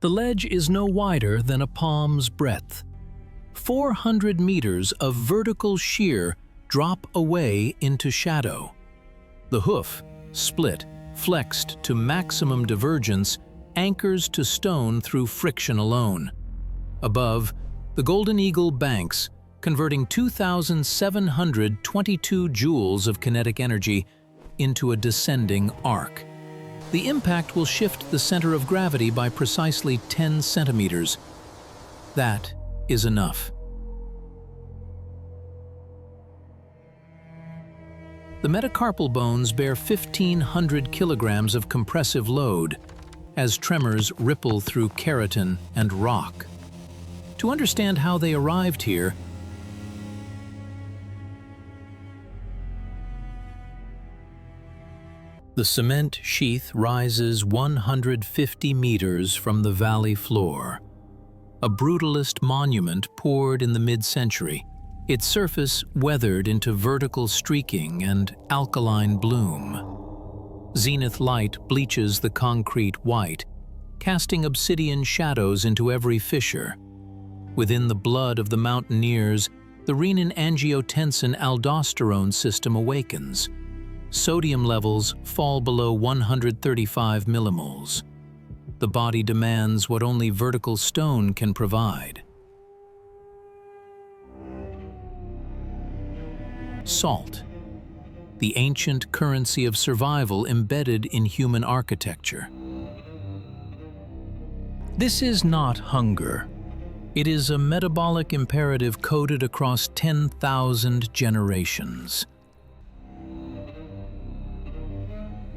The ledge is no wider than a palm's breadth. 400 meters of vertical shear drop away into shadow. The hoof, split, flexed to maximum divergence, anchors to stone through friction alone. Above, the Golden Eagle banks, converting 2,722 joules of kinetic energy into a descending arc. The impact will shift the center of gravity by precisely 10 centimeters. That is enough. The metacarpal bones bear 1,500 kilograms of compressive load as tremors ripple through keratin and rock. To understand how they arrived here, the cement sheath rises 150 meters from the valley floor, a brutalist monument poured in the mid-century, its surface weathered into vertical streaking and alkaline bloom. Zenith light bleaches the concrete white, casting obsidian shadows into every fissure. Within the blood of the mountaineers, the renin-angiotensin-aldosterone system awakens. Sodium levels fall below 135 millimoles. The body demands what only vertical stone can provide. Salt, the ancient currency of survival embedded in human architecture. This is not hunger. It is a metabolic imperative coded across 10,000 generations.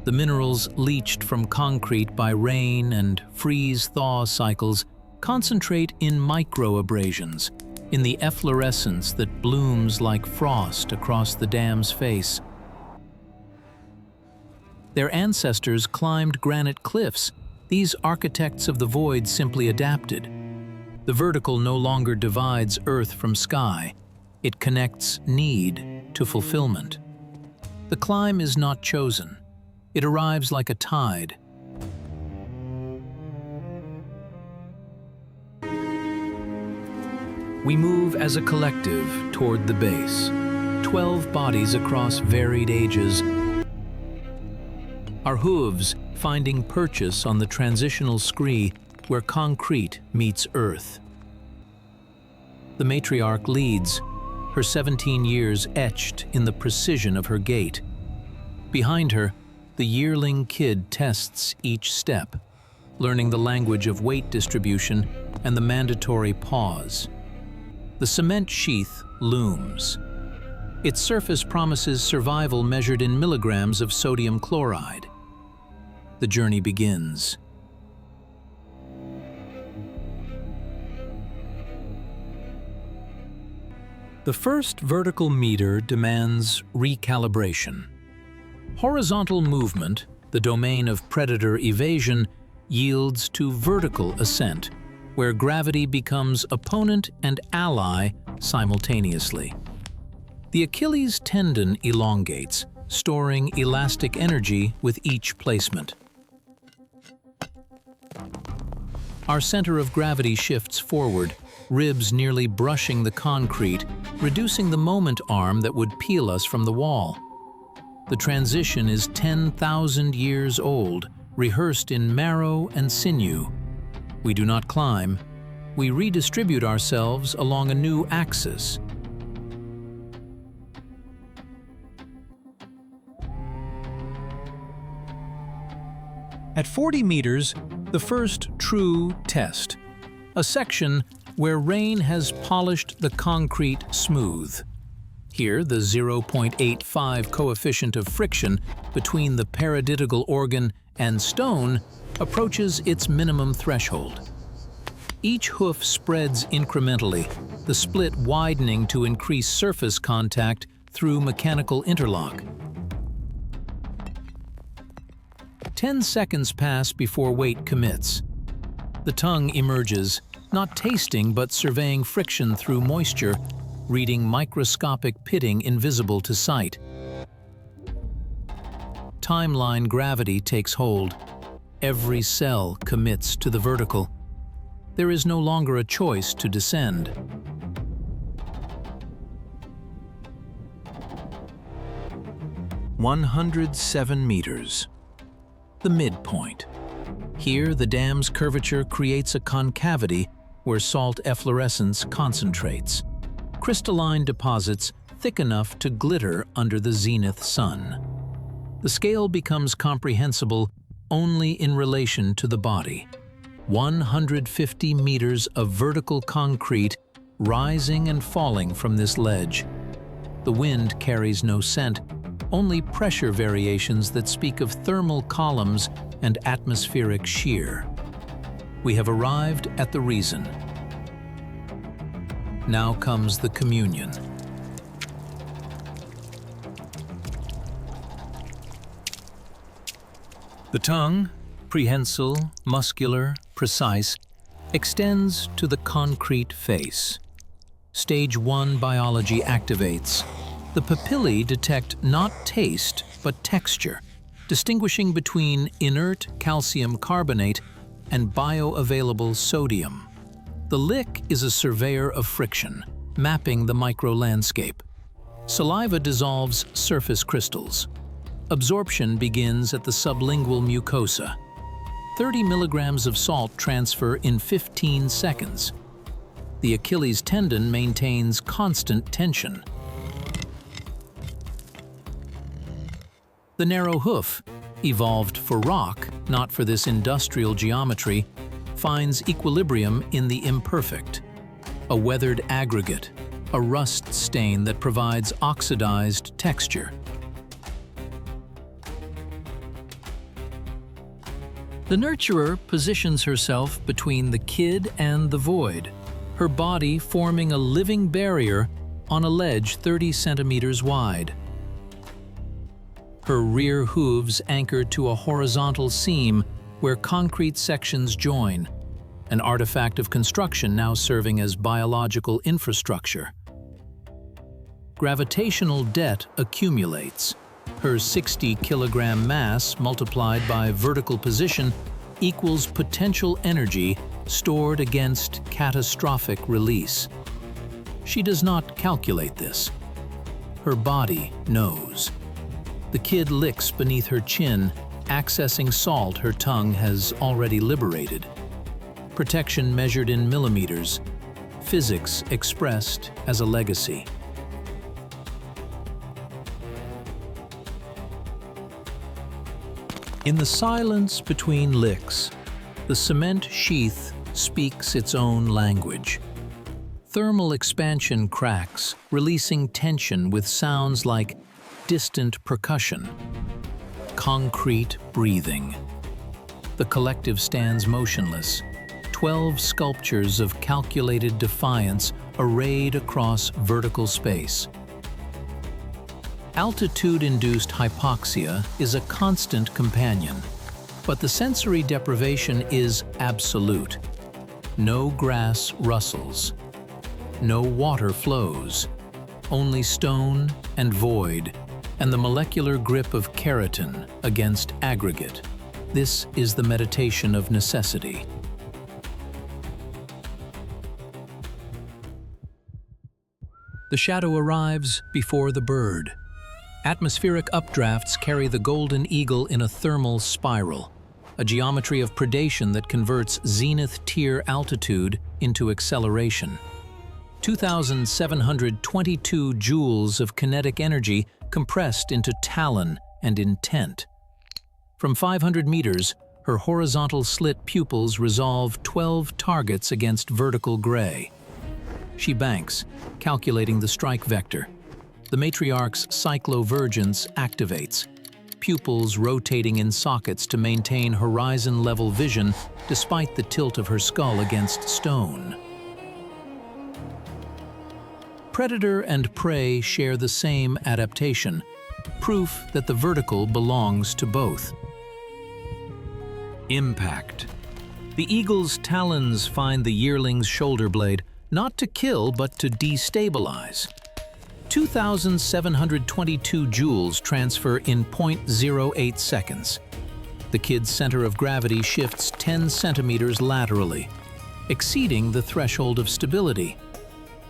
The minerals leached from concrete by rain and freeze-thaw cycles concentrate in microabrasions, in the efflorescence that blooms like frost across the dam's face. Their ancestors climbed granite cliffs. These architects of the void simply adapted. The vertical no longer divides earth from sky. It connects need to fulfillment. The climb is not chosen. It arrives like a tide. We move as a collective toward the base, 12 bodies across varied ages, our hooves finding purchase on the transitional scree where concrete meets earth. The matriarch leads, her 17 years etched in the precision of her gait. Behind her, the yearling kid tests each step, learning the language of weight distribution and the mandatory pause. The cement sheath looms. Its surface promises survival measured in milligrams of sodium chloride. The journey begins. The first vertical meter demands recalibration. Horizontal movement, the domain of predator evasion, yields to vertical ascent, where gravity becomes opponent and ally simultaneously. The Achilles tendon elongates, storing elastic energy with each placement. Our center of gravity shifts forward, ribs nearly brushing the concrete, reducing the moment arm that would peel us from the wall. The transition is 10,000 years old, rehearsed in marrow and sinew. We do not climb. We redistribute ourselves along a new axis. At 40 meters, the first true test, a section where rain has polished the concrete smooth. Here, the 0.85 coefficient of friction between the paradiddle organ and stone approaches its minimum threshold. Each hoof spreads incrementally, the split widening to increase surface contact through mechanical interlock. 10 seconds pass before weight commits. The tongue emerges, not tasting but surveying friction through moisture, reading microscopic pitting invisible to sight. Timeline gravity takes hold. Every cell commits to the vertical. There is no longer a choice to descend. "107 meters. The midpoint. Here, the dam's curvature creates a concavity where salt efflorescence concentrates. Crystalline deposits thick enough to glitter under the zenith sun. The scale becomes comprehensible only in relation to the body. 150 meters of vertical concrete rising and falling from this ledge. The wind carries no scent, only pressure variations that speak of thermal columns and atmospheric shear. We have arrived at the reason. Now comes the communion. The tongue, prehensile, muscular, precise, extends to the concrete face. Stage 1 biology activates. The papillae detect not taste, but texture, distinguishing between inert calcium carbonate and bioavailable sodium. The lick is a surveyor of friction, mapping the micro-landscape. Saliva dissolves surface crystals. Absorption begins at the sublingual mucosa. 30 milligrams of salt transfer in 15 seconds. The Achilles tendon maintains constant tension. The narrow hoof, evolved for rock, not for this industrial geometry, finds equilibrium in the imperfect. A weathered aggregate, a rust stain that provides oxidized texture. The nurturer positions herself between the kid and the void, her body forming a living barrier on a ledge 30 centimeters wide. Her rear hooves anchor to a horizontal seam where concrete sections join, an artifact of construction now serving as biological infrastructure. Gravitational debt accumulates. Her 60-kilogram mass multiplied by vertical position equals potential energy stored against catastrophic release. She does not calculate this. Her body knows. The kid licks beneath her chin, accessing salt her tongue has already liberated. Protection measured in millimeters, physics expressed as a legacy. In the silence between licks, the cement sheath speaks its own language. Thermal expansion cracks, releasing tension with sounds like distant percussion. Concrete breathing. The collective stands motionless. 12 sculptures of calculated defiance arrayed across vertical space. Altitude-induced hypoxia is a constant companion, but the sensory deprivation is absolute. No grass rustles. No water flows. Only stone and void, and the molecular grip of keratin against aggregate. This is the meditation of necessity. The shadow arrives before the bird. Atmospheric updrafts carry the golden eagle in a thermal spiral, a geometry of predation that converts zenith tier altitude into acceleration. 2,722 joules of kinetic energy compressed into talon and intent. From 500 meters, her horizontal slit pupils resolve 12 targets against vertical gray. She banks, calculating the strike vector. The matriarch's cyclovergence activates, pupils rotating in sockets to maintain horizon-level vision despite the tilt of her skull against stone. Predator and prey share the same adaptation, proof that the vertical belongs to both. Impact. The eagle's talons find the yearling's shoulder blade, not to kill but to destabilize. 2,722 joules transfer in 0.08 seconds. The kid's center of gravity shifts 10 centimeters laterally. exceeding the threshold of stability.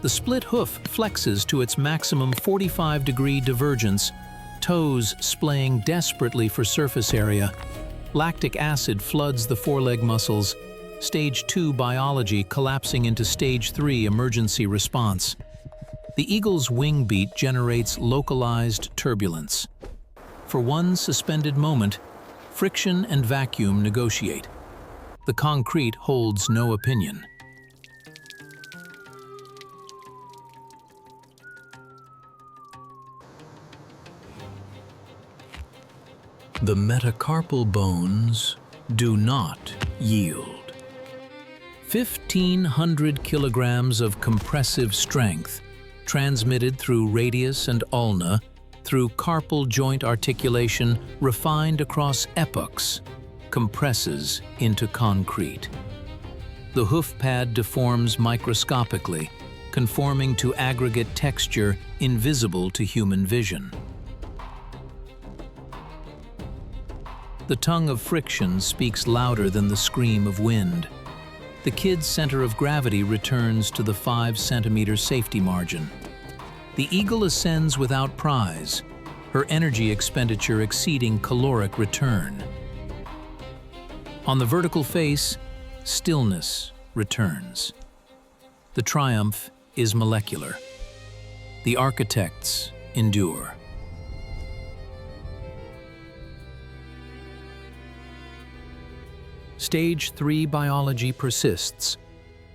The split hoof flexes to its maximum 45-degree divergence, toes splaying desperately for surface area. Lactic acid floods the foreleg muscles, Stage 2 biology collapsing into Stage 3 emergency response. The eagle's wing beat generates localized turbulence. For one suspended moment, friction and vacuum negotiate. The concrete holds no opinion. The metacarpal bones do not yield. 1,500 kilograms of compressive strength, transmitted through radius and ulna, through carpal joint articulation refined across epochs, compresses into concrete. The hoof pad deforms microscopically, conforming to aggregate texture invisible to human vision. The tongue of friction speaks louder than the scream of wind. The kid's center of gravity returns to the 5-centimeter safety margin. The eagle ascends without prize, her energy expenditure exceeding caloric return. On the vertical face, stillness returns. The triumph is molecular. The architects endure. Stage 3 biology persists.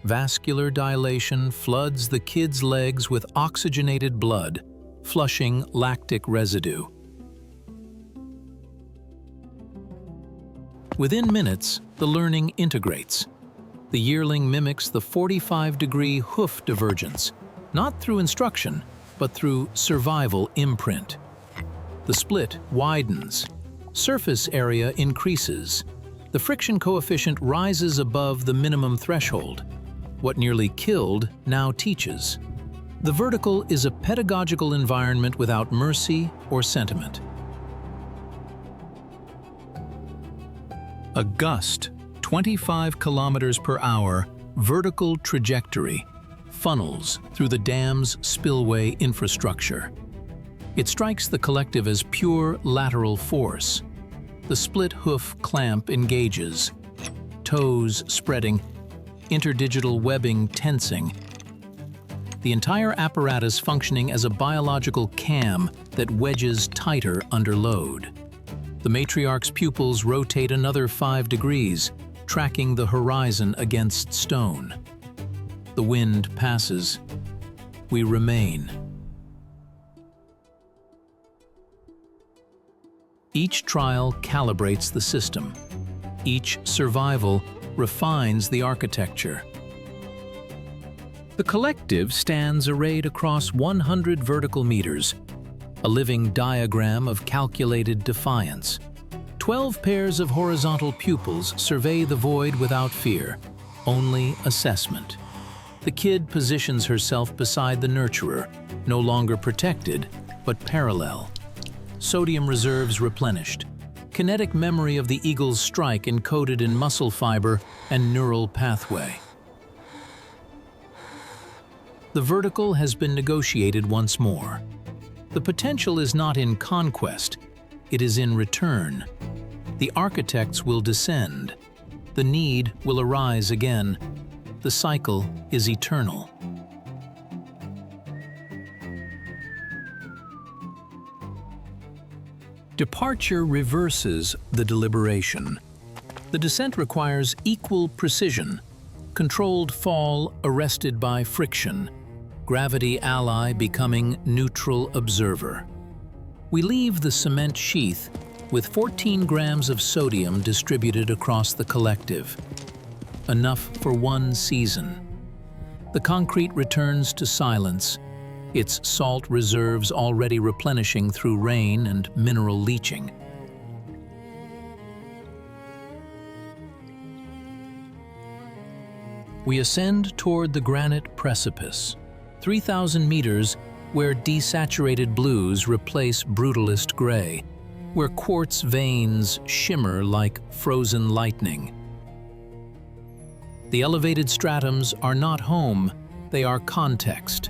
Vascular dilation floods the kid's legs with oxygenated blood, flushing lactic residue. Within minutes, the learning integrates. The yearling mimics the 45-degree hoof divergence, not through instruction, but through survival imprint. The split widens. Surface area increases. The friction coefficient rises above the minimum threshold. What nearly killed now teaches. The vertical is a pedagogical environment without mercy or sentiment. A gust, 25 kilometers per hour, vertical trajectory, funnels through the dam's spillway infrastructure. It strikes the collective as pure lateral force. The split hoof clamp engages, toes spreading, interdigital webbing tensing. The entire apparatus functioning as a biological cam that wedges tighter under load. The matriarch's pupils rotate another 5 degrees, tracking the horizon against stone. The wind passes. We remain. Each trial calibrates the system. Each survival refines the architecture. The collective stands arrayed across 100 vertical meters, a living diagram of calculated defiance. 12 pairs of horizontal pupils survey the void without fear, only assessment. The kid positions herself beside the nurturer, no longer protected, but parallel. Sodium reserves replenished. Kinetic memory of the eagle's strike encoded in muscle fiber and neural pathway. The vertical has been negotiated once more. The potential is not in conquest, it is in return. The architects will descend. The need will arise again. The cycle is eternal. Departure reverses the deliberation. The descent requires equal precision. Controlled fall arrested by friction. Gravity ally becoming neutral observer. We leave the cement sheath with 14 grams of sodium distributed across the collective. Enough for one season. The concrete returns to silence, its salt reserves already replenishing through rain and mineral leaching. We ascend toward the granite precipice, 3,000 meters where desaturated blues replace brutalist gray, where quartz veins shimmer like frozen lightning. The elevated stratums are not home, they are context.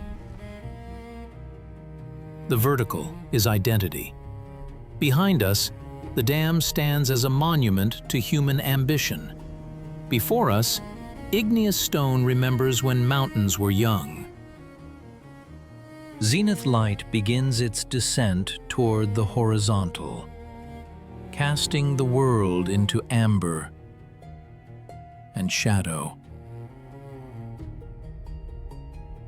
The vertical is identity. Behind us, the dam stands as a monument to human ambition. Before us, igneous stone remembers when mountains were young. Zenith light begins its descent toward the horizontal, casting the world into amber and shadow.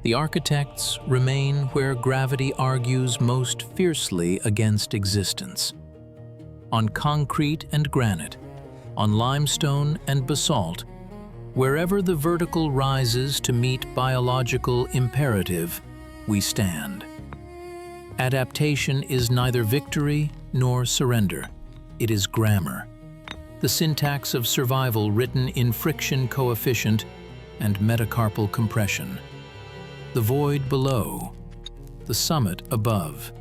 The architects remain where gravity argues most fiercely against existence. On concrete and granite, on limestone and basalt, wherever the vertical rises to meet biological imperative, we stand. Adaptation is neither victory nor surrender. It is grammar, the syntax of survival written in friction coefficient and metacarpal compression. The void below, the summit above,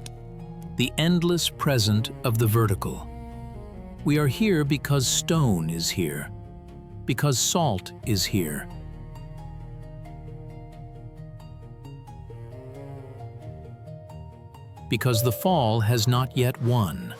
the endless present of the vertical. We are here because stone is here, because salt is here. Because the fall has not yet won.